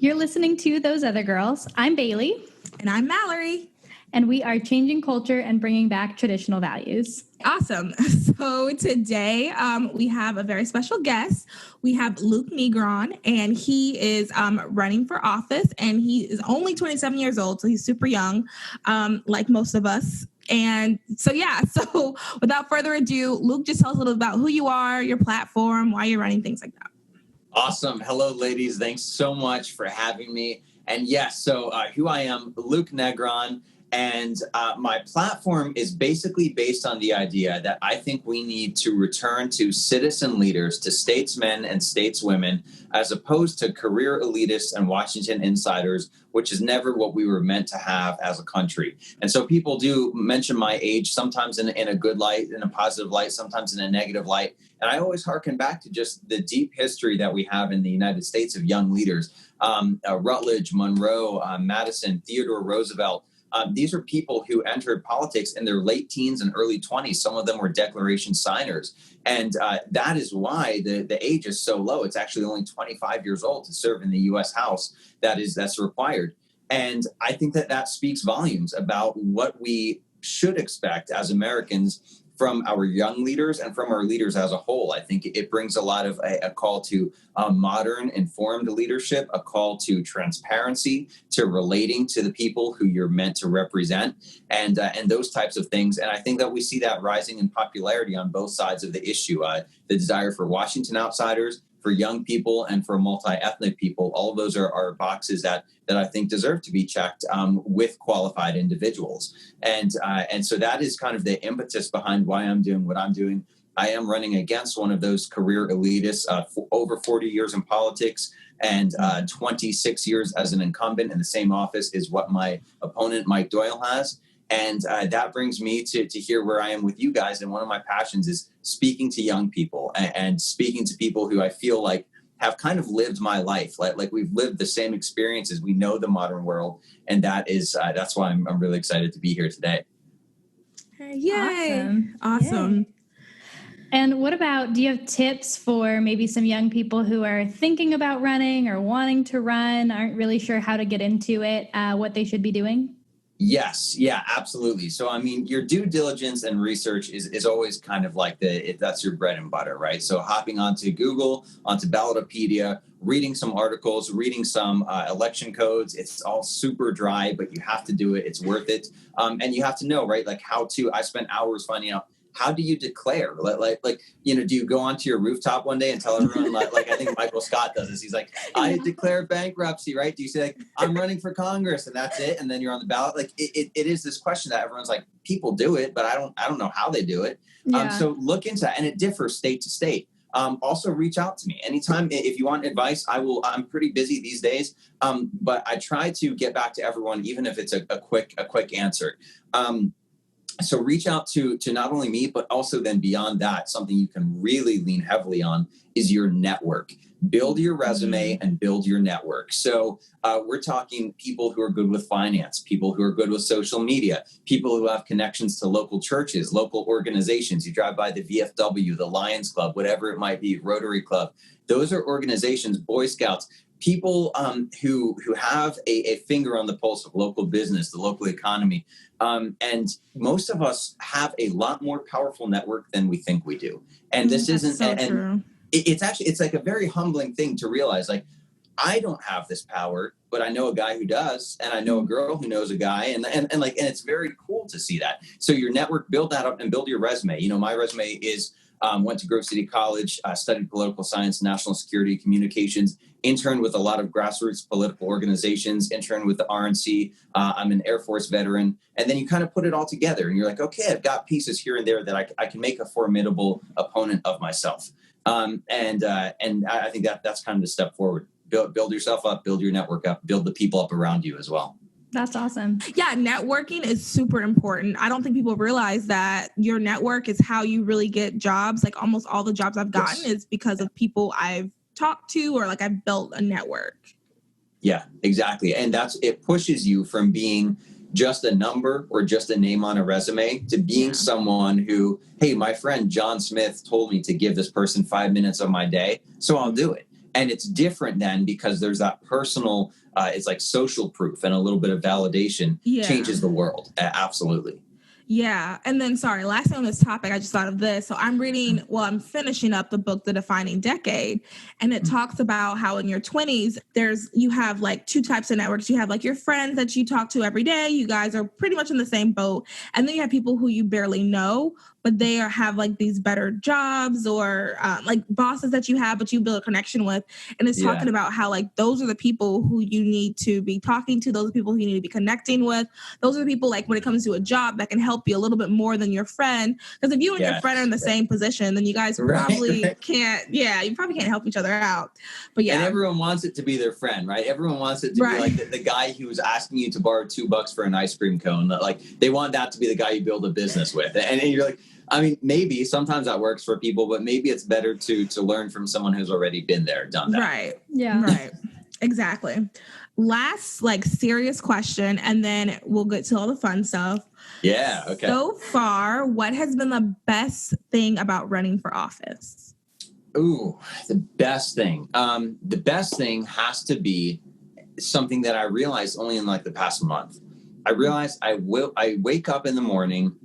You're listening to Those Other Girls. I'm Bailey. And I'm Mallory. And we are changing culture and bringing back traditional values. Awesome. So today we have a very special guest. We have Luke Negron, and he is running for office, and he is only 27 years old, so he's super young, like most of us. And so without further ado, Luke, just tell us a little about who you are, your platform, why you're running, things like that. Awesome. Hello, ladies. Thanks so much for having me. And yes, so who I am, Luke Negron. And my platform is basically based on the idea that I think we need to return to citizen leaders, to statesmen and stateswomen, as opposed to career elitists and Washington insiders, which is never what we were meant to have as a country. And so people do mention my age, sometimes in a good light, in a positive light, sometimes in a negative light. And I always hearken back to just the deep history that we have in the United States of young leaders. Rutledge, Monroe, Madison, Theodore Roosevelt. These are people who entered politics in their late teens and early 20s. Some of them were declaration signers. And that is why the age is so low. It's actually only 25 years old to serve in the U.S. House. That's required. And I think that speaks volumes about what we should expect as Americans from our young leaders and from our leaders as a whole. I think it brings a lot of a call to modern, informed leadership, a call to transparency, to relating to the people who you're meant to represent, and those types of things. And I think that we see that rising in popularity on both sides of the issue. The desire for Washington outsiders, for young people, and for multi-ethnic people. All of those are boxes that I think deserve to be checked with qualified individuals. And so that is kind of the impetus behind why I'm doing what I'm doing. I am running against one of those career elitists, for over 40 years in politics and 26 years as an incumbent in the same office is what my opponent, Mike Doyle, has. And that brings me to here where I am with you guys. And one of my passions is speaking to young people and speaking to people who I feel like have kind of lived my life. Like we've lived the same experiences. We know the modern world. And that's why I'm really excited to be here today. Yay. Awesome. Yay. And do you have tips for maybe some young people who are thinking about running or wanting to run, aren't really sure how to get into it, what they should be doing? Yes. Yeah, absolutely. So, I mean, your due diligence and research is always kind of like that's your bread and butter, right? So hopping onto Google, onto Ballotopedia, reading some articles, reading some election codes. It's all super dry, but you have to do it. It's worth it. And you have to know, right? Like I spent hours finding out, how do you declare? Do you go onto your rooftop one day and tell everyone, like I think Michael Scott does this. He's like, I declare bankruptcy, right? Do you say, like, I'm running for Congress and that's it? And then you're on the ballot. Like it is this question that everyone's like, people do it, but I don't know how they do it. Yeah. So look into that. And it differs state to state. Also reach out to me anytime. If you want advice, I'm pretty busy these days. But I try to get back to everyone, even if it's a quick answer. So reach out to not only me, but also then beyond that, something you can really lean heavily on is your network. Build your resume and build your network. So we're talking people who are good with finance, people who are good with social media, people who have connections to local churches, local organizations. You drive by the VFW, the Lions Club, whatever it might be, Rotary Club. Those are organizations, Boy Scouts, people who have a finger on the pulse of local business, the local economy. And most of us have a lot more powerful network than we think we do. And this isn't, so true. It's like a very humbling thing to realize, like, I don't have this power, but I know a guy who does, and I know a girl who knows a guy, and it's very cool to see that. So your network, build that up and build your resume. You know, my resume is went to Grove City College, studied political science, national security, communications, interned with a lot of grassroots political organizations, interned with the RNC. I'm an Air Force veteran. And then you kind of put it all together and you're like, okay, I've got pieces here and there that I can make a formidable opponent of myself. And I think that's kind of the step forward. Build yourself up, build your network up, build the people up around you as well. That's awesome. Yeah, networking is super important. I don't think people realize that your network is how you really get jobs. Like almost all the jobs I've gotten is because of people I've talked to or like I've built a network. Yeah, exactly. And it pushes you from being just a number or just a name on a resume to being someone who, hey, my friend John Smith told me to give this person 5 minutes of my day, so I'll do it. And it's different then because there's that personal, it's like social proof and a little bit of validation changes the world. Absolutely. Yeah. And then, sorry, last thing on this topic, I just thought of this. So I'm finishing up the book, The Defining Decade. And it talks about how in your 20s, you have like two types of networks. You have like your friends that you talk to every day. You guys are pretty much in the same boat. And then you have people who you barely know, but they have like these better jobs or like bosses that you have, but you build a connection with. And it's talking about how like those are the people who you need to be talking to. Those are the people who you need to be connecting with. Those are the people like when it comes to a job that can help you a little bit more than your friend. Because if you and your friend are in the same position, then you guys probably can't. Yeah, you probably can't help each other out. But yeah, and everyone wants it to be their friend, right? Everyone wants it to be like the guy who was asking you to borrow $2 for an ice cream cone. Like they want that to be the guy you build a business with, and you're like, I mean, maybe sometimes that works for people, but maybe it's better to learn from someone who's already been there, done that. Right. Yeah. Right. Exactly. Last, like, serious question, and then we'll get to all the fun stuff. Yeah. Okay. So far, what has been the best thing about running for office? Ooh, the best thing. The best thing has to be something that I realized only in like the past month. I realized I wake up in the morning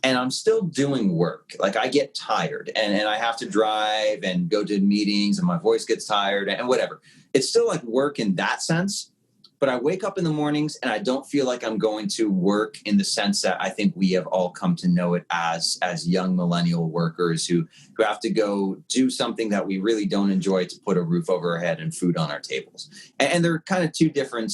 and I'm still doing work. Like I get tired and I have to drive and go to meetings and my voice gets tired and whatever. It's still like work in that sense, but I wake up in the mornings and I don't feel like I'm going to work in the sense that I think we have all come to know it as young millennial workers who have to go do something that we really don't enjoy to put a roof over our head and food on our tables. And there are kind of two different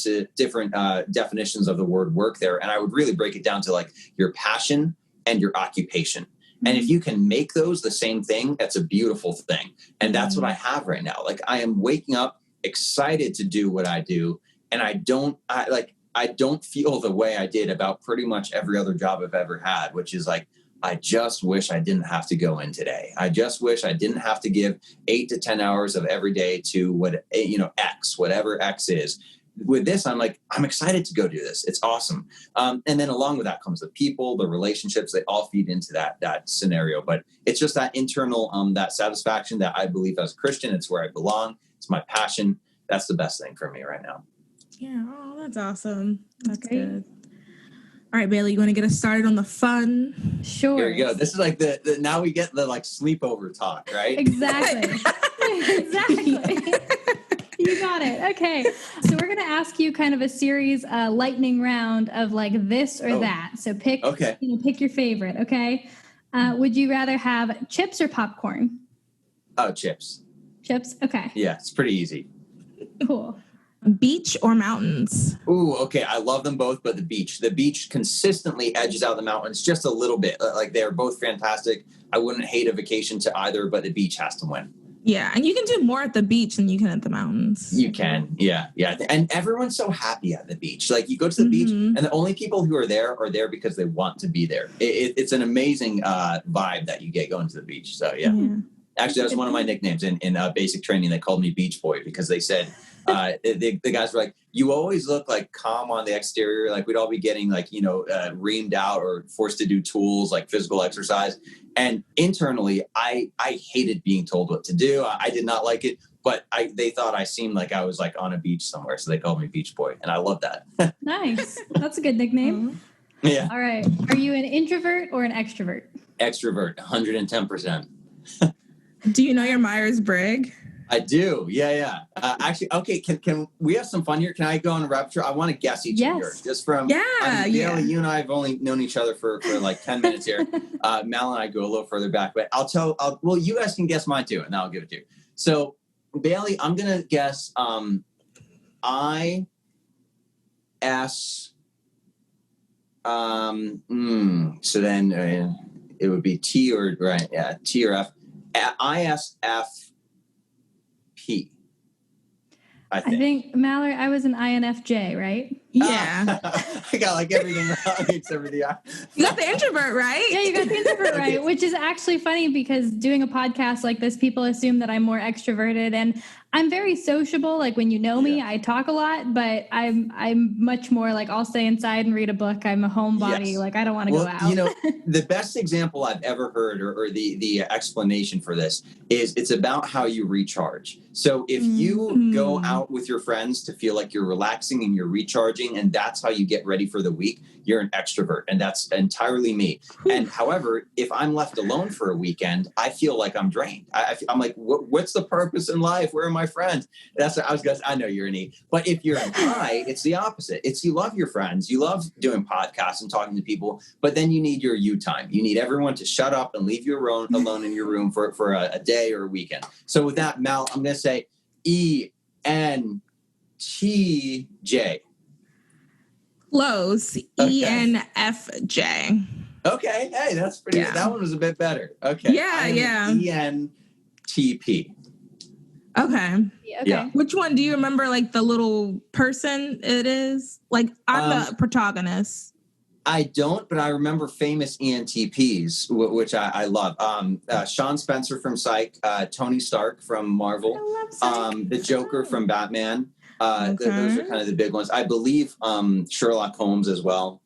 definitions of the word work there. And I would really break it down to like your passion and your occupation. And if you can make those the same thing, that's a beautiful thing. And that's what I have right now. Like I am waking up excited to do what I do. And I don't feel the way I did about pretty much every other job I've ever had, which is like, I just wish I didn't have to go in today. I just wish I didn't have to give 8 to 10 hours of every day to whatever X is. With this, I'm like, I'm excited to go do this. It's awesome. And then along with that comes the people, the relationships, they all feed into that scenario. But it's just that internal, that satisfaction that I believe as a Christian, it's where I belong. It's my passion. That's the best thing for me right now. Yeah. Oh, that's awesome. That's good. All right, Bailey, you want to get us started on the fun? Sure. Here we go. This is like the now we get the like sleepover talk, right? Exactly. Exactly. You got it. Okay. So we're going to ask you kind of a series lightning round of like this or that. So pick your favorite. Okay. Would you rather have chips or popcorn? Oh, chips. Chips. Okay. Yeah, it's pretty easy. Cool. Beach or mountains? Ooh, okay. I love them both, but the beach consistently edges out the mountains just a little bit. Like they're both fantastic. I wouldn't hate a vacation to either, but the beach has to win. Yeah, and you can do more at the beach than you can at the mountains. You can, yeah. And everyone's so happy at the beach. Like you go to the beach, and the only people who are there because they want to be there. It's an amazing vibe that you get going to the beach. So, yeah. Actually, that was one of my nicknames in basic training. They called me Beach Boy because they said, the guys were like, you always look like calm on the exterior. Like we'd all be getting like, reamed out or forced to do tools like physical exercise. And internally, I hated being told what to do. I did not like it, but they thought I seemed like I was like on a beach somewhere. So they called me Beach Boy. And I love that. Nice. That's a good nickname. Yeah. All right. Are you an introvert or an extrovert? Extrovert, 110%. Do you know your Myers Briggs? I do. Yeah. Actually, okay. Can we have some fun here? Can I go on a rapture? I want to guess each of yours. Just from Bailey, you and I have only known each other for like 10 minutes here. Mal and I go a little further back, but well, you guys can guess mine too, and I'll give it to you. So, Bailey, I'm gonna guess I S. So then it would be T or right? Yeah, T or F. ISFP. I think Mallory, I was an INFJ, right? Yeah. I got like everything wrong except for the eye. You got the introvert, right? Yeah, you got the introvert right, which is actually funny because doing a podcast like this, people assume that I'm more extroverted, and I'm very sociable. Like when you know me, I talk a lot, but I'm much more like I'll stay inside and read a book. I'm a homebody. Yes. Like I don't want to go out. The best example I've ever heard or the explanation for this is it's about how you recharge. So if you go out with your friends to feel like you're relaxing and you're recharging, and that's how you get ready for the week, you're an extrovert, and that's entirely me. And however, if I'm left alone for a weekend, I feel like I'm drained. I'm like, what's the purpose in life? Where are my friends? That's what I was going to. I know you're an E, but if you're an I, it's the opposite. It's you love your friends, you love doing podcasts and talking to people, but then you need your you time. You need everyone to shut up and leave you alone in your room for a day or a weekend. So with that, Mal, I'm going to say ENTJ. Close. Okay. ENFJ. Okay. Hey, that's pretty good. That one was a bit better. Okay. Yeah. ENTP. Okay. Yeah. Which one? Do you remember like the little person it is? Like I'm the protagonist. I don't, but I remember famous ENTPs, which I love. Sean Spencer from Psych, Tony Stark from Marvel, the Joker from Batman. Those are kind of the big ones. I believe Sherlock Holmes as well.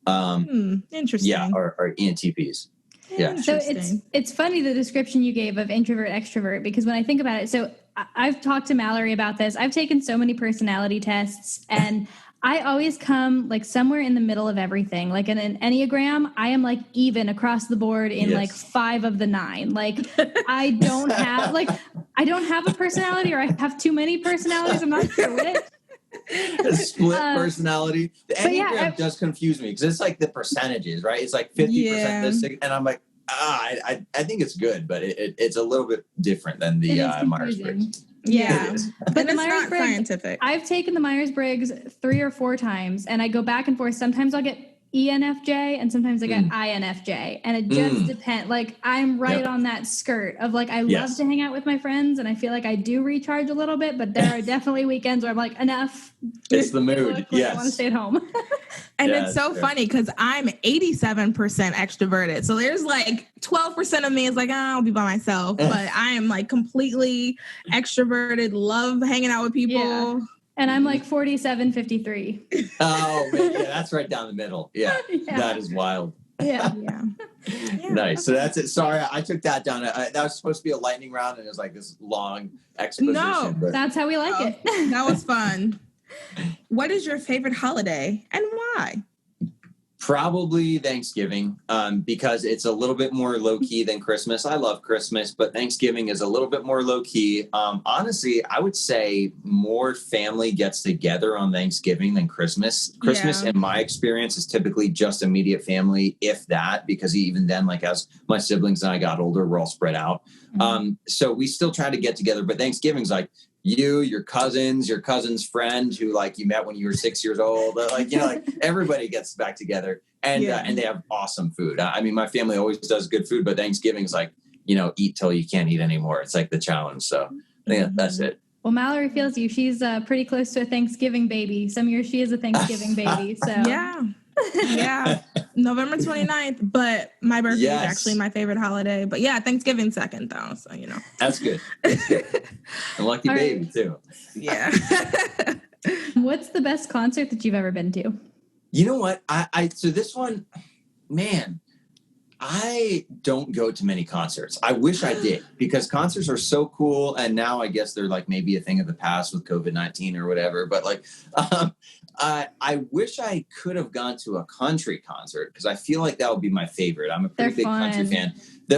Interesting. Yeah, are ENTPs. Yeah. So it's funny the description you gave of introvert extrovert, because when I think about it, so I've talked to Mallory about this. I've taken so many personality tests, and I always come like somewhere in the middle of everything. Like in an Enneagram, I am like even across the board in like 5 of the 9. Like I don't have a personality, or I have too many personalities. I'm not sure which. A split personality. The Enneagram does confuse me because it's like the percentages, right? It's like 50% this, and I'm like, I think it's good, but it's a little bit different than the Myers Briggs. Yeah, but the Myers Briggs, scientific. I've taken the Myers Briggs 3 or 4 times, and I go back and forth. Sometimes I'll get ENFJ, and sometimes I get INFJ, and it just depends. Like I'm right on that skirt of like I love to hang out with my friends, and I feel like I do recharge a little bit, but there are definitely weekends where I'm like, enough. It's the mood. I want to stay at home. And it's so funny because I'm 87% extroverted. So there's like 12% of me is like, I'll be by myself. But I am like completely extroverted, love hanging out with people. Yeah. And I'm like 47, 53. Oh, man, that's right down the middle. Yeah. That is wild. Yeah. Nice. So that's it. Sorry, I took that down. That was supposed to be a lightning round, and it was like this long exposition. No, that's how we like it. That was fun. What is your favorite holiday and why? Probably Thanksgiving, because it's a little bit more low key than Christmas. I love Christmas, but Thanksgiving is a little bit more low key. Honestly, I would say more family gets together on Thanksgiving than Christmas. Christmas, in my experience, is typically just immediate family, if that, because even then, like as my siblings and I got older, we're all spread out. So we still try to get together, but Thanksgiving's like, your cousin's friend who like you met when you were 6 years old, like everybody gets back together and they have awesome food. I mean, my family always does good food, but Thanksgiving's like eat till you can't eat anymore. It's like the challenge. So I think that's it. Well, Mallory feels you. She's pretty close to a Thanksgiving baby. Some years she is a Thanksgiving baby. So yeah, November 29th. But my birthday is actually my favorite holiday. But yeah, Thanksgiving second though. So that's good. A lucky baby too. Yeah. What's the best concert that you've ever been to? You know what? So this one, man, I don't go to many concerts. I wish I did, because concerts are so cool. And now I guess they're like maybe a thing of the past with COVID-19 or whatever. But like, I wish I could have gone to a country concert, because I feel like that would be my favorite. I'm a pretty big country fan.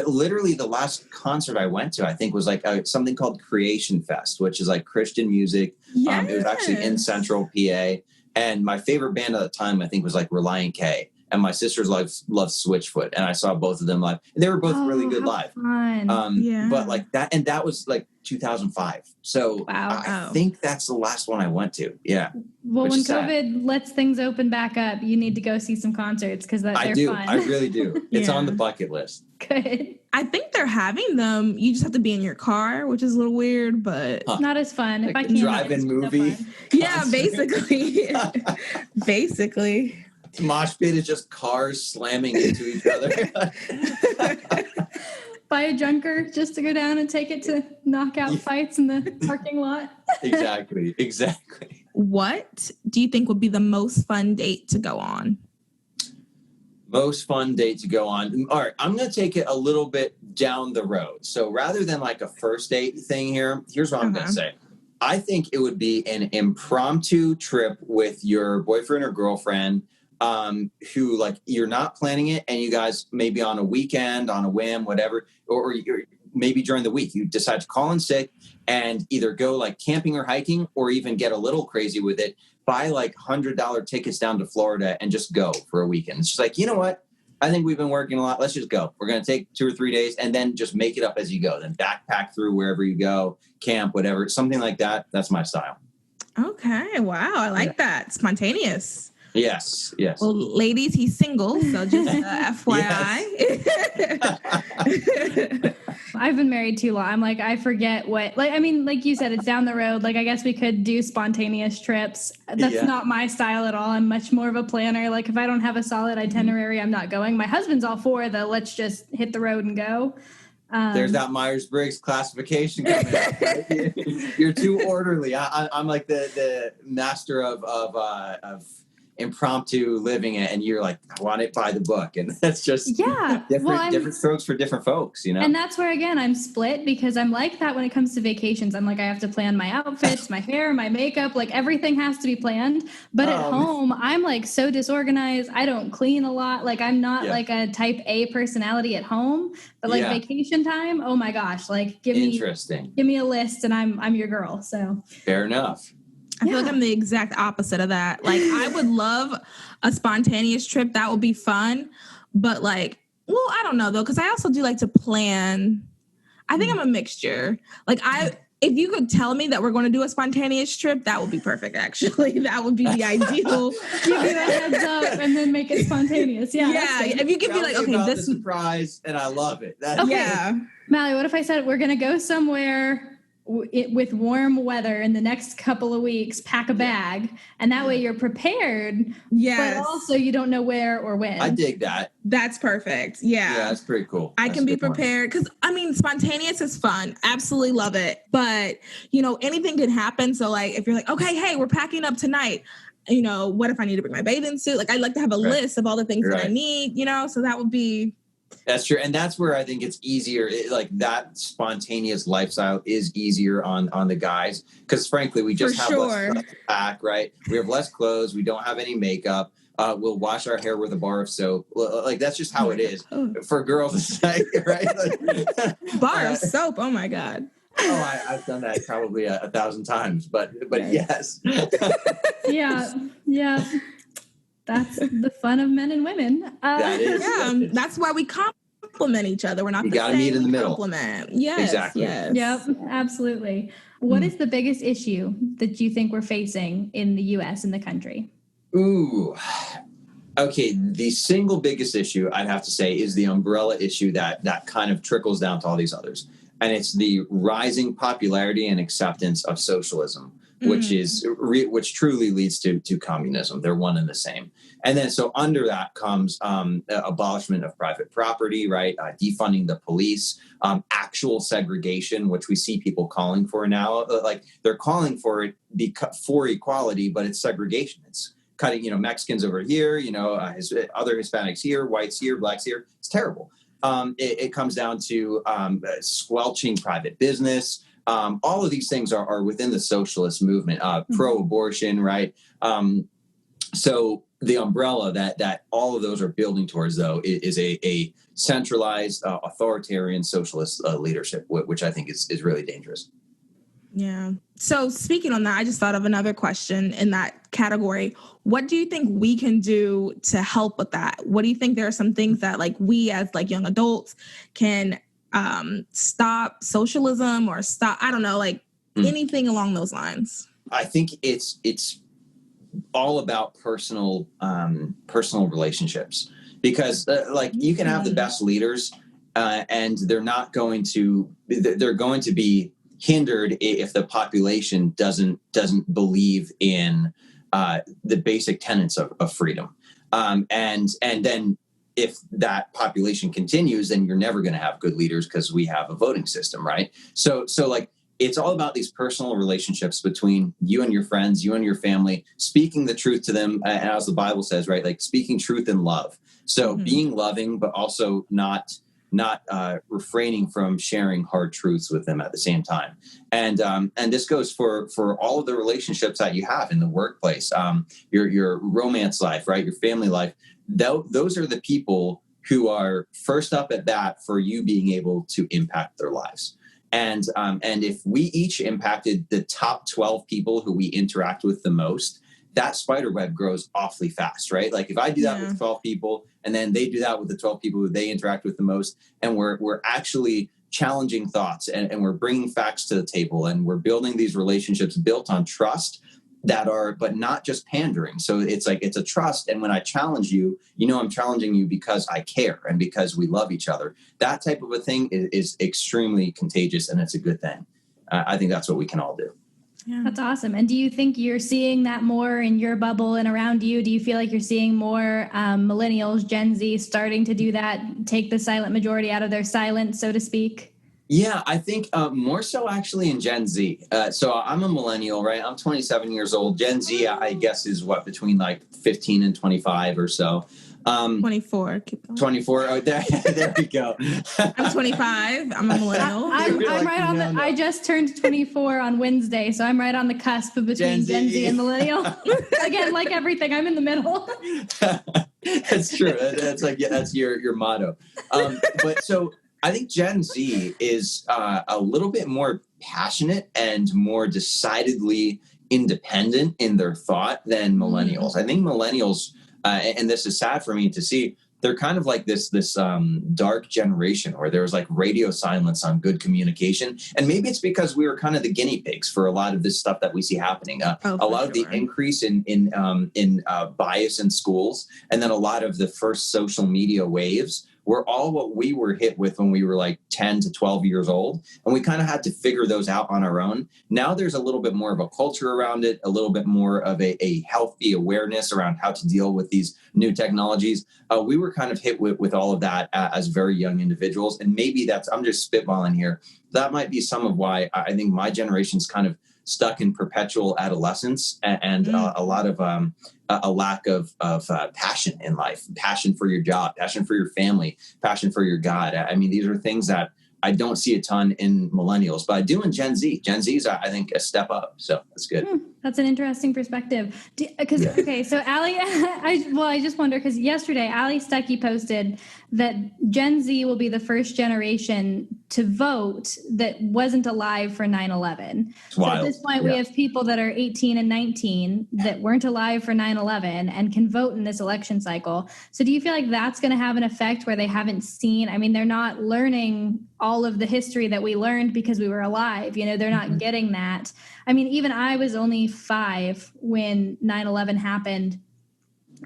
Literally the last concert I went to, I think, was like something called Creation Fest, which is like Christian music. It was actually in Central PA. And my favorite band at the time, I think, was like Reliant K. And my sisters loved Switchfoot, and I saw both of them live. They were both really good live. But like that, and that was like 2005. So I think that's the last one I went to. Yeah. Well, when COVID lets things open back up, you need to go see some concerts, because they're fun. I really do. It's on the bucket list. Good. I think they're having them. You just have to be in your car, which is a little weird, but not as fun. Like if I can't drive-in movie. So yeah, basically. Basically. Mosh pit is just cars slamming into each other. Buy a junker just to go down and take it to knockout fights in the parking lot. Exactly. What do you think would be the most fun date to go on? Most fun date to go on. All right, I'm going to take it a little bit down the road. So rather than like a first date thing here, here's what I'm going to say. I think it would be an impromptu trip with your boyfriend or girlfriend who like you're not planning it and you guys maybe on a weekend, on a whim, whatever, or you're, maybe during the week you decide to call in sick and either go like camping or hiking or even get a little crazy with it. Buy like $100 tickets down to Florida and just go for a weekend. It's just like, you know what? I think we've been working a lot. Let's just go. We're going to take 2 or 3 days and then just make it up as you go. Then backpack through wherever you go, camp, whatever, something like that. That's my style. Okay. Wow. I like that. Spontaneous. Yes. Well, ladies, he's single, so just FYI. I've been married too long. I'm like, I forget what, like, I mean, like you said, it's down the road. Like, I guess we could do spontaneous trips. That's not my style at all. I'm much more of a planner. Like, if I don't have a solid itinerary, I'm not going. My husband's all for the let's just hit the road and go. There's that Myers Briggs classification coming up. Right? You're too orderly. I'm like the master of impromptu living it, and you're like, I want it by the book, and that's just different strokes for different folks, you know. And that's where again I'm split because I'm like that when it comes to vacations. I'm like I have to plan my outfits, my hair, my makeup, like everything has to be planned. But at home, I'm like so disorganized. I don't clean a lot. Like I'm not like a type A personality at home, but like vacation time, oh my gosh, like give me a list, and I'm your girl. So fair enough. I feel like I'm the exact opposite of that. Like, I would love a spontaneous trip. That would be fun. But, like, well, I don't know, though, because I also do like to plan. I think I'm a mixture. Like, if you could tell me that we're going to do a spontaneous trip, that would be perfect, actually. That would be the ideal. Give you a heads up and then make it If it. you could be like, okay, this is a surprise, and I love it. Mallory, what if I said we're going to go somewhere with warm weather in the next couple of weeks, pack a bag, and that way you're prepared, but also you don't know where or when. I dig that. That's perfect. Yeah, that's pretty cool. I can be prepared because, I mean, spontaneous is fun. Absolutely love it. But, you know, anything can happen. So, like, if you're like, okay, hey, we're packing up tonight, you know, what if I need to bring my bathing suit? Like, I'd like to have a list of all the things that I need, you know, so that would be... That's true. And that's where I think it's easier. Like that spontaneous lifestyle is easier on the guys. Because frankly, we just have less stuff to pack, right? We have less clothes. We don't have any makeup. We'll wash our hair with a bar of soap. Like that's just how it is. For girls, it's like, right? Like, bar of soap. Oh my God. I've done that probably 1,000 times, but yes. Yeah. That's the fun of men and women. That's why we compliment each other. We're not. You got to meet in the middle. Compliment. Yes. Exactly. Yes. Yep. Absolutely. What is the biggest issue that you think we're facing in the U.S. in the country? Ooh. Okay. The single biggest issue I'd have to say is the umbrella issue that kind of trickles down to all these others, and it's the rising popularity and acceptance of socialism. Which truly leads to communism. They're one and the same. And then so under that comes abolishment of private property, right? Defunding the police, actual segregation, which we see people calling for now. Like they're calling for it for equality, but it's segregation. It's cutting, Mexicans over here, other Hispanics here, whites here, blacks here. It's terrible. It comes down to squelching private business. All of these things are within the socialist movement, pro-abortion, right? So the umbrella that all of those are building towards, though, is a centralized authoritarian socialist leadership, which I think is really dangerous. Yeah. So speaking on that, I just thought of another question in that category. What do you think we can do to help with that? What do you think there are some things that like we as like young adults can stop socialism or stop, I don't know, like anything along those lines? I think it's all about personal relationships, because like you can have the best leaders and they're going to be hindered if the population doesn't believe in the basic tenets of freedom. And then if that population continues, then you're never going to have good leaders because we have a voting system, right? So like, it's all about these personal relationships between you and your friends, you and your family, speaking the truth to them, as the Bible says, right? Like speaking truth in love. So being loving, but also not refraining from sharing hard truths with them at the same time. And this goes for all of the relationships that you have in the workplace, your romance life, right? Your family life. Those are the people who are first up at bat for you being able to impact their lives. And if we each impacted the top 12 people who we interact with the most, that spider web grows awfully fast, right? Like if I do that with 12 people and then they do that with the 12 people who they interact with the most, and we're actually challenging thoughts and we're bringing facts to the table and we're building these relationships built on trust but not just pandering. So it's like, it's a trust. And when I challenge you, I'm challenging you because I care and because we love each other. That type of a thing is extremely contagious, and it's a good thing. I think that's what we can all do. Yeah. That's awesome. And do you think you're seeing that more in your bubble and around you? Do you feel like you're seeing more millennials, Gen Z starting to do that, take the silent majority out of their silence, so to speak? Yeah, I think more so actually in Gen Z. So I'm a millennial, right? I'm 27 years old. Gen Z, I guess, is between like 15 and 25 or so. 24. Keep going. 24. Oh, there we go. I'm 25. I'm a millennial. I'm right on the. I just turned 24 on Wednesday, so I'm right on the cusp between Gen Z and millennial. Again, like everything, I'm in the middle. That's true. That's your motto. But so I think Gen Z is a little bit more passionate and more decidedly independent in their thought than millennials. I think millennials. And this is sad for me to see, they're kind of like this dark generation where there was like radio silence on good communication. And maybe it's because we were kind of the guinea pigs for a lot of this stuff that we see happening. A lot of the increase in bias in schools, and then a lot of the first social media waves were all what we were hit with when we were like 10 to 12 years old. And we kind of had to figure those out on our own. Now there's a little bit more of a culture around it, a little bit more of a healthy awareness around how to deal with these new technologies. We were kind of hit with all of that as very young individuals. And maybe I'm just spitballing here. That might be some of why I think my generation's kind of stuck in perpetual adolescence and a lot of a lack of passion in life, passion for your job, passion for your family, passion for your God. I mean, these are things that I don't see a ton in millennials, but I do in Gen Z. Gen Z is, I think, a step up. So that's good. That's an interesting perspective. Okay, so Allie, I just wonder, because yesterday Allie Stuckey posted that Gen Z will be the first generation to vote that wasn't alive for 9/11. So at this point, we have people that are 18 and 19 that weren't alive for 9/11 and can vote in this election cycle. So do you feel like that's going to have an effect where they haven't seen, I mean, they're not learning all of the history that we learned because we were alive, they're not getting that. I mean, even I was only 5 when 9/11 happened.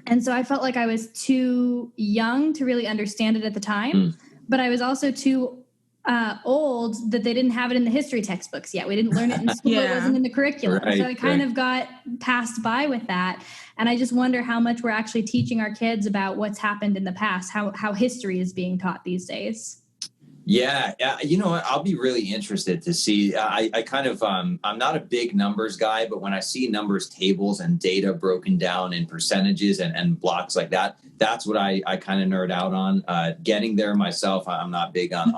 And so I felt like I was too young to really understand it at the time, but I was also too old that they didn't have it in the history textbooks yet. We didn't learn it in school. It wasn't in the curriculum. Right, so I kind of got passed by with that. And I just wonder how much we're actually teaching our kids about what's happened in the past, how history is being taught these days. Yeah. You know what? I'll be really interested to see. I kind of, I'm not a big numbers guy, but when I see numbers tables and data broken down in percentages and blocks like that, that's what I kind of nerd out on. Getting there myself, I'm not big on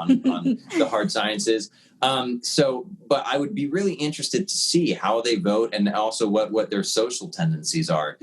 the hard sciences. But I would be really interested to see how they vote and also what their social tendencies are.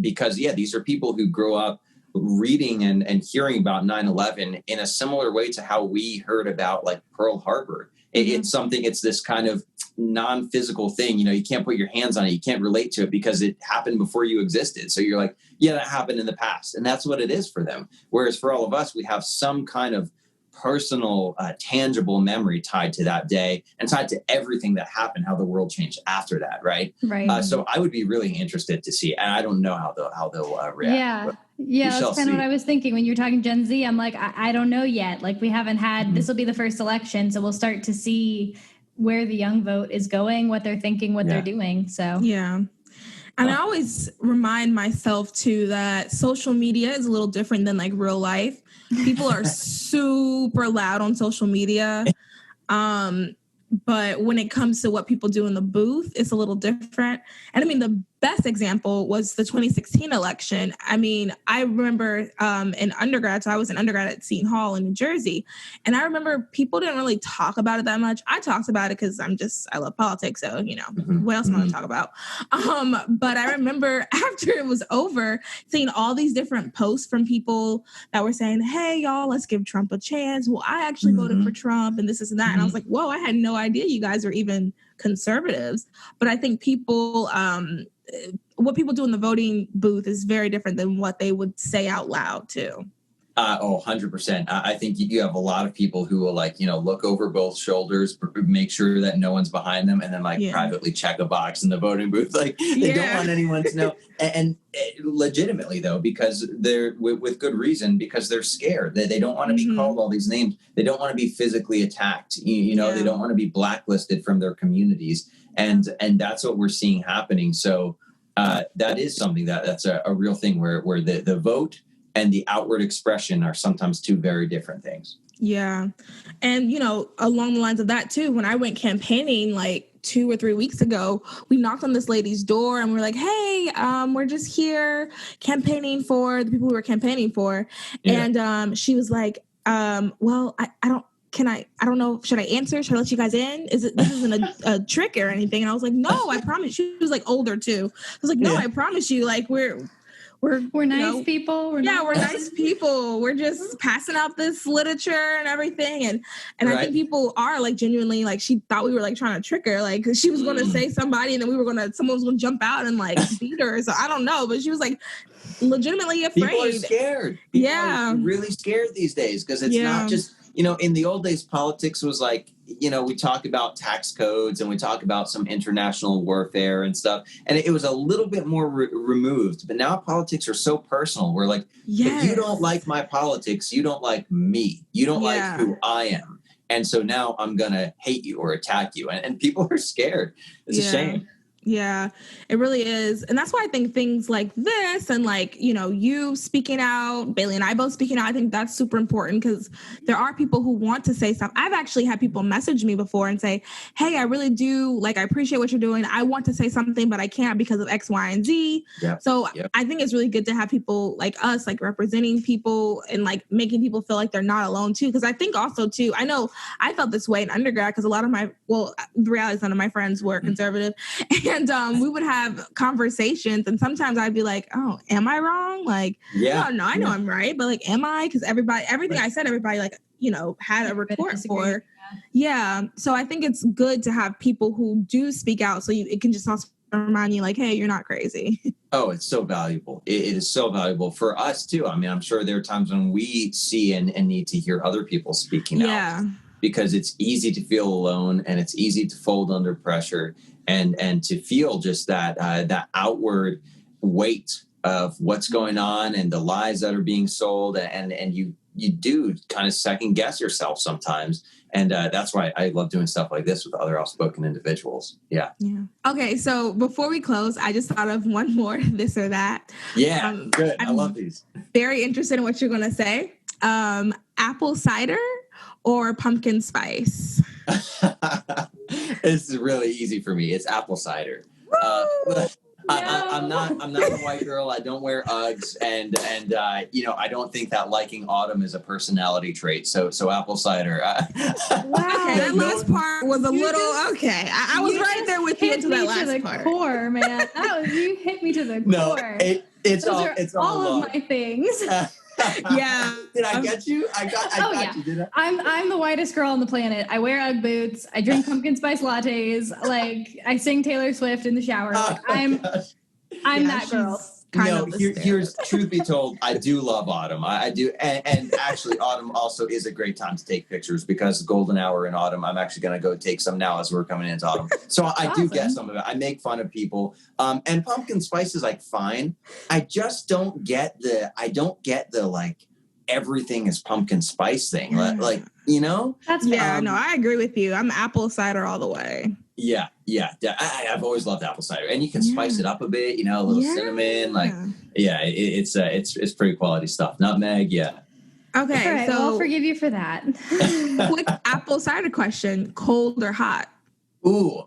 Because these are people who grow up reading and hearing about 9/11 in a similar way to how we heard about like Pearl Harbor. It's this kind of non-physical thing. You can't put your hands on it. You can't relate to it because it happened before you existed. So you're like, yeah, that happened in the past. And that's what it is for them. Whereas for all of us, we have some kind of personal, tangible memory tied to that day and tied to everything that happened, how the world changed after that. Right. So I would be really interested to see, and I don't know how they'll react. Yeah. Yeah, that's kind of what I was thinking when you were talking Gen Z. I'm like, I don't know yet. Like, we haven't had, this will be the first election, so we'll start to see where the young vote is going, what they're thinking, what they're doing. So yeah. And I always remind myself too that social media is a little different than like real life. People are super loud on social media. But when it comes to what people do in the booth, it's a little different. And I mean, the best example was the 2016 election. I mean, I remember in undergrad, so I was an undergrad at Seton Hall in New Jersey. And I remember people didn't really talk about it that much. I talked about it because I love politics. So, what else am I going to talk about? But I remember after it was over, seeing all these different posts from people that were saying, hey, y'all, let's give Trump a chance. Well, I actually voted for Trump and this and that. And I was like, whoa, I had no idea you guys were even conservatives. But I think people, what people do in the voting booth is very different than what they would say out loud too. 100%. I think you have a lot of people who will look over both shoulders, make sure that no one's behind them, and then privately check a box in the voting booth. Like they don't want anyone to know. And legitimately though, because they're with good reason, because they're scared. They don't want to be called all these names. They don't want to be physically attacked. They don't want to be blacklisted from their communities. And that's what we're seeing happening. So that is something that's a real thing where the vote and the outward expression are sometimes two very different things. Yeah. And, along the lines of that too, when I went campaigning like 2 or 3 weeks ago, we knocked on this lady's door and we're like, hey, we're just here campaigning for the people we were campaigning for. Yeah. And she was like, well, I don't know. Should I answer? Should I let you guys in? This isn't a trick or anything. And I was like, no, I promise. She was like older too. I was like, no, I promise you, like we're nice people. We're nice people. We're just passing out this literature and everything. And I think people are like genuinely like, she thought we were like trying to trick her. Like, cause she was going to say somebody and then someone was going to jump out and like beat her. So I don't know, but she was like legitimately afraid. People are scared. People are really scared these days. Cause it's not just, in the old days, politics was like, we talk about tax codes and we talk about some international warfare and stuff. And it was a little bit more removed. But now politics are so personal. We're like, if you don't like my politics, you don't like me. You don't like who I am. And so now I'm going to hate you or attack you. And people are scared. It's a shame. Yeah, it really is. And that's why I think things like this and like, you speaking out, Bailey and I both speaking out, I think that's super important because there are people who want to say something. I've actually had people message me before and say, hey, I really do. Like, I appreciate what you're doing. I want to say something, but I can't because of X, Y, and Z. Yep. So I think it's really good to have people like us, like representing people and like making people feel like they're not alone too. Because I think also too, I know I felt this way in undergrad because a lot of the reality is none of my friends were conservative. And we would have conversations and sometimes I'd be like, oh, am I wrong? Like, no, I know I'm right. But like, am I? Because everything I said, everybody like, had a report for. Yeah. So I think it's good to have people who do speak out. So it can just also remind you like, hey, you're not crazy. Oh, it's so valuable. It is so valuable for us too. I mean, I'm sure there are times when we see and need to hear other people speaking out. Because it's easy to feel alone and it's easy to fold under pressure and to feel just that outward weight of what's going on and the lies that are being sold. And you do kind of second guess yourself sometimes. And that's why I love doing stuff like this with other outspoken individuals. Yeah. Okay. So before we close, I just thought of one more, this or that. Yeah. Good. I love these. Very interested in what you're going to say. Apple cider or pumpkin spice? This is really easy for me. It's apple cider. I'm not a white girl. I don't wear Uggs, and I don't think that liking autumn is a personality trait. So apple cider. Wow, that last part was a little okay. I was right there with you until that last part. Core, man. You hit me to the core. It's all of my things. Yeah. Did I get you? I got you. Did I? I'm the whitest girl on the planet. I wear Ugg boots. I drink pumpkin spice lattes. Like I sing Taylor Swift in the shower. Like, I'm that girl. Here's truth be told, I do love autumn. I do. And actually autumn also is a great time to take pictures because golden hour in autumn, I'm actually going to go take some now as we're coming into autumn. So I do get some of it. I make fun of people. And pumpkin spice is like fine. I just don't get the like everything is pumpkin spice thing. Like, you know? That's fair. No, I agree with you. I'm apple cider all the way. Yeah. I've always loved apple cider, and you can spice it up a bit. You know, a little cinnamon. Like, it's pretty quality stuff. Nutmeg, yeah. Okay, right, so I'll forgive you for that. Quick apple cider question: cold or hot? Ooh,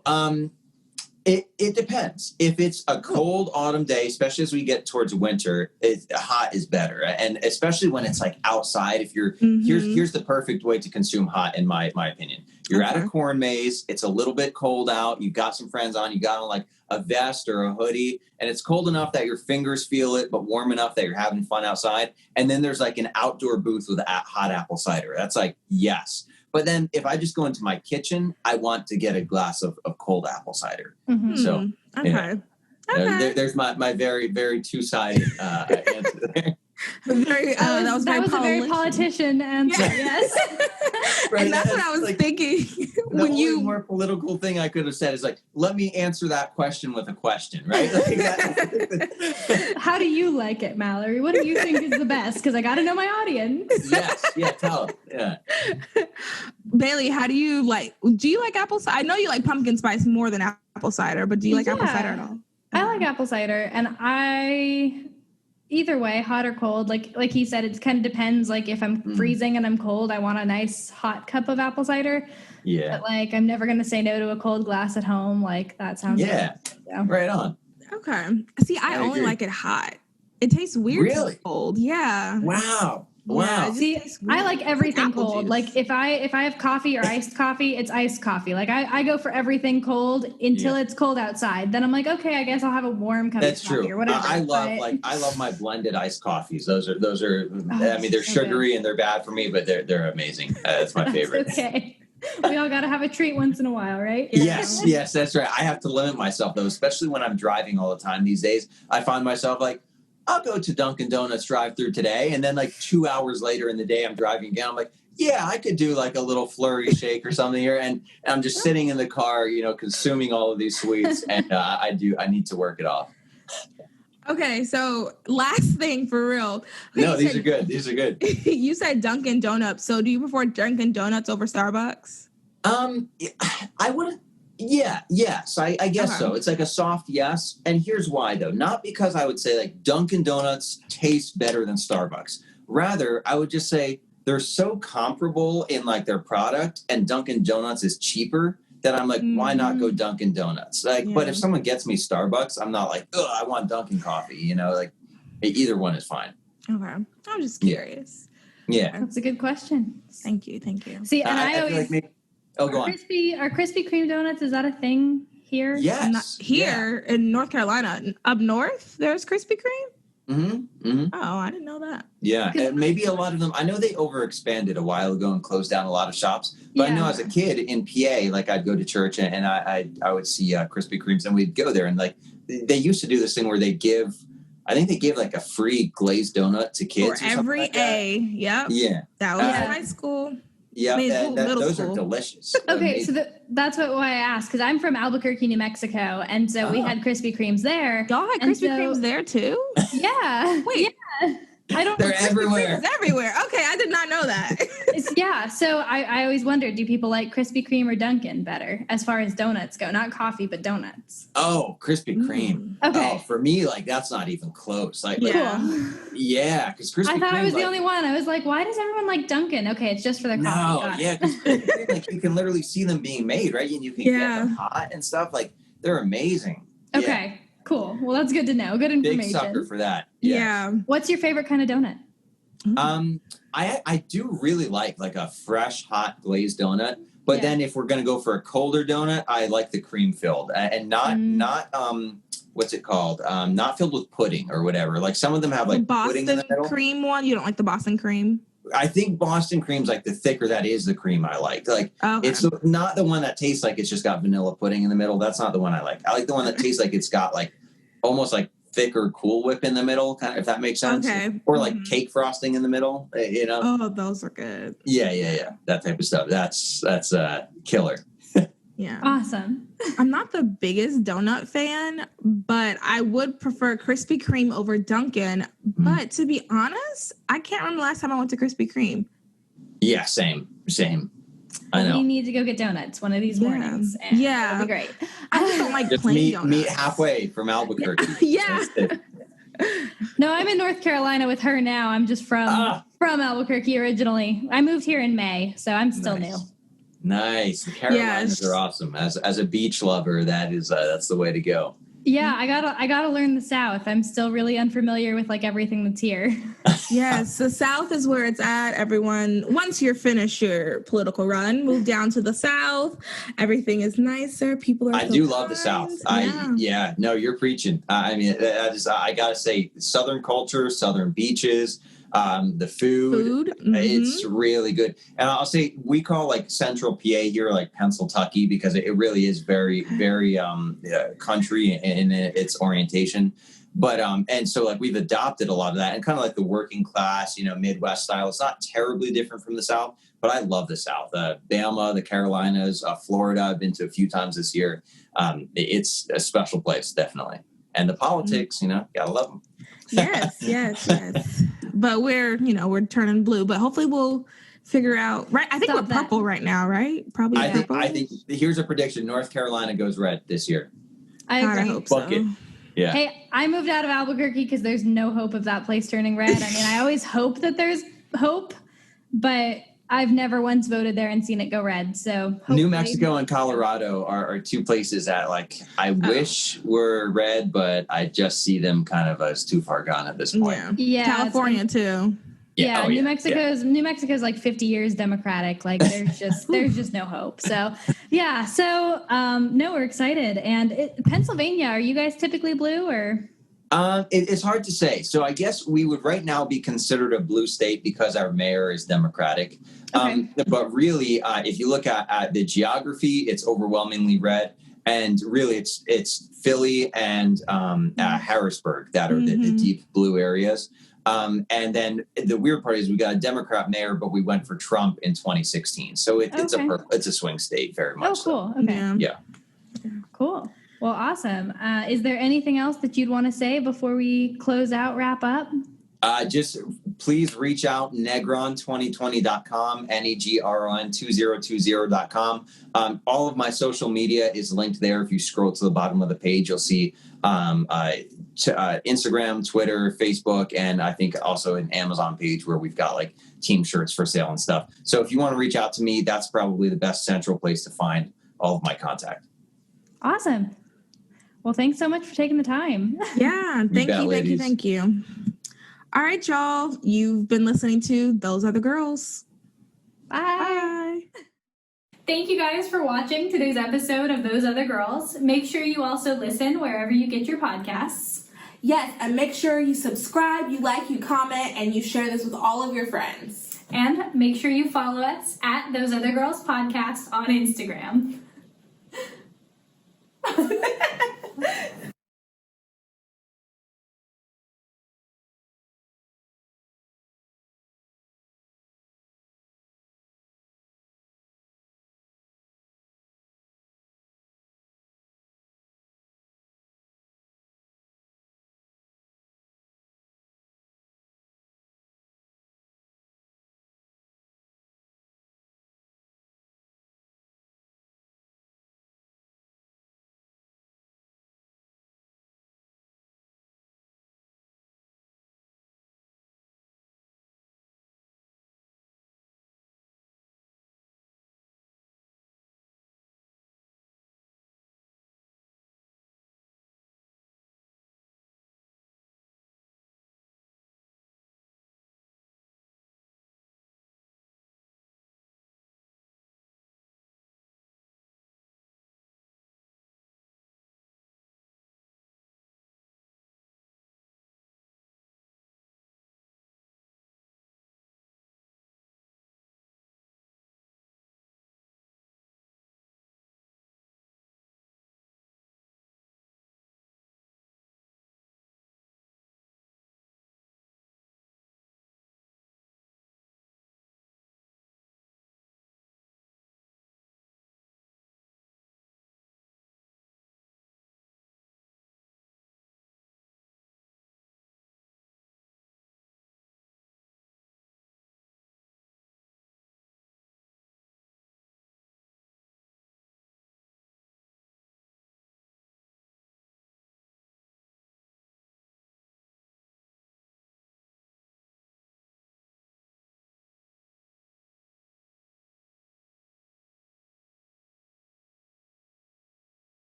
it depends. If it's a cold autumn day, especially as we get towards winter, hot is better, and especially when it's like outside. If you're here's the perfect way to consume hot, in my opinion. You're at a corn maze. It's a little bit cold out. You've got some friends on. You got on like a vest or a hoodie, and it's cold enough that your fingers feel it, but warm enough that you're having fun outside. And then there's like an outdoor booth with hot apple cider. That's like, yes. But then if I just go into my kitchen, I want to get a glass of cold apple cider. Mm-hmm. So, there's my very, very two-sided answer there. That was a very politician answer. Yes. Right, and that's what I was thinking. When the more political thing I could have said is like, let me answer that question with a question, right? Like how do you like it, Mallory? What do you think is the best? Because I got to know my audience. Yes. Yeah. Tell them. Yeah. Bailey, how do you like? Do you like apple cider? I know you like pumpkin spice more than apple cider, but do you like apple cider at all? I like apple cider, and either way, hot or cold, like he said, it kind of depends. Like if I'm freezing and I'm cold, I want a nice hot cup of apple cider. Yeah. But like, I'm never going to say no to a cold glass at home. Like that sounds good. So. Right on. Okay. See, I only like it hot. It tastes weird. Really? Cold. Yeah. Wow. Yeah, see, I like everything cold. Juice. Like if I have coffee or iced coffee, it's iced coffee. Like I go for everything cold until it's cold outside. Then I'm like, okay, I guess I'll have a warm cup of coffee or whatever. I love my blended iced coffees. Those are I mean, they're so sugary and they're bad for me, but they're amazing. That's my favorite. Okay. We all got to have a treat once in a while, right? Yes, that's right. I have to limit myself though, especially when I'm driving all the time these days. I find myself like, I'll go to Dunkin' Donuts drive-through today. And then like 2 hours later in the day, I'm driving again. I'm like, yeah, I could do like a little flurry shake or something here. And I'm just sitting in the car, consuming all of these sweets. And I need to work it off. Okay. So last thing for real. No, these are good. These are good. You said Dunkin' Donuts. So do you prefer Dunkin' Donuts over Starbucks? I wouldn't. Yeah, yes, I guess so. It's like a soft yes. And here's why, though. Not because I would say like Dunkin' Donuts tastes better than Starbucks. Rather, I would just say they're so comparable in like their product, and Dunkin' Donuts is cheaper, that I'm like, why not go Dunkin' Donuts? Like, but if someone gets me Starbucks, I'm not like, oh, I want Dunkin' coffee. Like either one is fine. Okay. I'm just curious. Yeah. That's a good question. Thank you. See, and I always... feel like go on. Are Krispy Kreme donuts, is that a thing here? Yes. Here in North Carolina. Up north, there's Krispy Kreme? Mm-hmm. Mm-hmm. Oh, I didn't know that. Yeah, and maybe a lot of them, I know they overexpanded a while ago and closed down a lot of shops, but I know as a kid in PA, like I'd go to church and I would see Krispy Kremes, and we'd go there, and like they used to do this thing where they gave like a free glazed donut to kids. For every like A. Yep. Yeah. That was in high school. Yeah, those are delicious. Okay, so that's why I asked, because I'm from Albuquerque, New Mexico, and so we had Krispy Kremes there. Y'all had Krispy Kremes there too? Yeah. Wait. Yeah. They're everywhere. Everywhere. Okay, I did not know that. So I always wondered, do people like Krispy Kreme or Dunkin' better as far as donuts go? Not coffee, but donuts. Oh, Krispy Kreme. Okay. Oh, for me, like that's not even close. Like, cool. Yeah, because Krispy Kreme. I thought I was the only one. I was like, why does everyone like Dunkin'? Okay, it's just for the coffee. No, yeah, because like you can literally see them being made, right? And you can get them hot and stuff. Like they're amazing. Okay. Yeah. Cool. Well, that's good to know. Good information. Big sucker for that. Yeah. What's your favorite kind of donut? I do really like a fresh, hot glazed donut. But then if we're gonna go for a colder donut, I like the cream filled and not what's it called? Not filled with pudding or whatever. Like some of them have like pudding in the middle. Boston cream one. You don't like the Boston cream? I think Boston cream's like the thicker, that is the cream I like. Like it's not the one that tastes like it's just got vanilla pudding in the middle. That's not the one I like. I like the one that tastes like it's got like almost like thicker Cool Whip in the middle, kind of, if that makes sense. Okay. Or like cake frosting in the middle, you know? Oh, those are good. Yeah. That type of stuff. That's killer. Yeah. Awesome. I'm not the biggest donut fan, but I would prefer Krispy Kreme over Dunkin'. But to be honest, I can't remember the last time I went to Krispy Kreme. Yeah, same. I know. We need to go get donuts one of these mornings. And that'll be great. I just don't like just plain donuts. Meet halfway from Albuquerque. Yeah. No, I'm in North Carolina with her now. I'm just from Albuquerque originally. I moved here in May, so I'm still new. Nice. The Carolinas are awesome. As a beach lover, that's the way to go. Yeah, I gotta learn the South. I'm still really unfamiliar with like everything that's here. Yes, the South is where it's at. Everyone, once you're finished your political run, move down to the South. Everything is nicer. People are. I do love the South. No, you're preaching. I mean, I gotta say, Southern culture, Southern beaches. The food it's really good. And I'll say we call like Central PA here like Pennsylvania because it really is very, very country in its orientation. But and so like we've adopted a lot of that and kind of like the working class, Midwest style. It's not terribly different from the South, but I love the South. Bama, the Carolinas, Florida. I've been to a few times this year. It's a special place, definitely. And the politics, gotta love them. Yes. But we're turning blue, but hopefully we'll figure out, right? I think we're purple right now, right? Probably purple. I think here's a prediction. North Carolina goes red this year. I agree. I hope so. Bucket. Yeah. Hey, I moved out of Albuquerque because there's no hope of that place turning red. I mean, I always hope that there's hope, but I've never once voted there and seen it go red. So New Mexico and Colorado are two places that I wish were red, but I just see them kind of as too far gone at this point. Yeah. California too. Yeah. New Mexico's like 50 years Democratic. Like there's just no hope. So yeah. So no, we're excited. And Pennsylvania, are you guys typically blue or? It's hard to say. So I guess we would right now be considered a blue state because our mayor is Democratic. Okay. But really, if you look at the geography, it's overwhelmingly red. And really, it's Philly and Harrisburg that are the deep blue areas. And then the weird part is we got a Democrat mayor, but we went for Trump in 2016. So it's a swing state very much. Oh, cool. So. Okay. Yeah. Cool. Well, awesome. Is there anything else that you'd want to say before we wrap up? Just please reach out, negron2020.com, negron2020.com. All of my social media is linked there. If you scroll to the bottom of the page, you'll see Instagram, Twitter, Facebook, and I think also an Amazon page where we've got like team shirts for sale and stuff. So if you want to reach out to me, that's probably the best central place to find all of my contact. Awesome. Well, thanks so much for taking the time. Yeah. Thank you. All right, y'all. You've been listening to Those Are the Girls. Bye. Thank you guys for watching today's episode of Those Other Girls. Make sure you also listen wherever you get your podcasts. Yes, and make sure you subscribe, you like, you comment, and you share this with all of your friends. And make sure you follow us at Those Other Girls Podcast on Instagram.